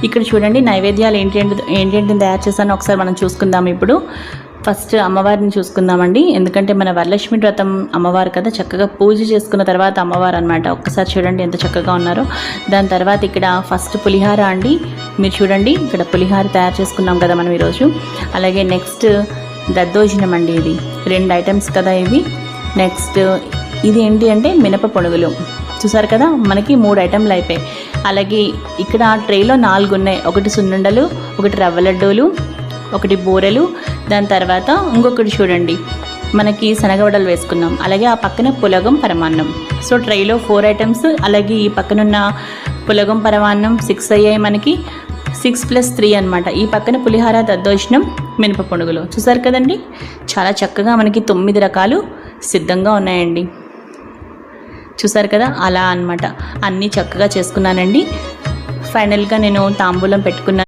ఇక్కడ చూడండి నైవేద్యాలు ఏంటేంటిని తయారు చేశానో ఒకసారి మనం చూసుకుందాం. ఇప్పుడు ఫస్ట్ అమ్మవారిని చూసుకుందామండి. ఎందుకంటే మన వరలక్ష్మి వ్రతం అమ్మవారు కదా, చక్కగా పూజ చేసుకున్న తర్వాత అమ్మవారు అనమాట. ఒక్కసారి చూడండి ఎంత చక్కగా ఉన్నారో. దాని తర్వాత ఇక్కడ ఫస్ట్ పులిహార అండి. మీరు చూడండి ఇక్కడ పులిహార తయారు చేసుకున్నాం కదా మనం ఈరోజు. అలాగే నెక్స్ట్ దద్దోజనం అండి. ఇది 2 ఐటమ్స్ కదా ఇవి. నెక్స్ట్ ఇది ఏంటి అంటే మినప పొనుగులు. చూసారు కదా, మనకి 3 ఐటెంలు అయిపోయాయి. అలాగే ఇక్కడ ట్రేలో 4 ఉన్నాయి. ఒకటి సున్నుండలు, ఒకటి రవ్వ లడ్డూలు, ఒకటి బూరెలు, దాని తర్వాత ఇంకొకటి చూడండి మనకి శనగవడలు వేసుకున్నాం. అలాగే ఆ పక్కన పులగం పరమాన్నం. సో ట్రైలో 4 ఐటమ్స్. అలాగే ఈ పక్కనున్న పులగం పరమాన్నం 6 అయ్యాయి మనకి. 6 + 3 అనమాట. ఈ పక్కన పులిహార, దద్దోజనం, మినప పొనుగులు. చూసారు కదండి, చాలా చక్కగా మనకి 9 రకాలు సిద్ధంగా ఉన్నాయండి. చూసారు కదా, అలా అన్నమాట. అన్నీ చక్కగా చేసుకున్నానండి. ఫైనల్గా నేను తాంబూలం పెట్టుకున్నాను.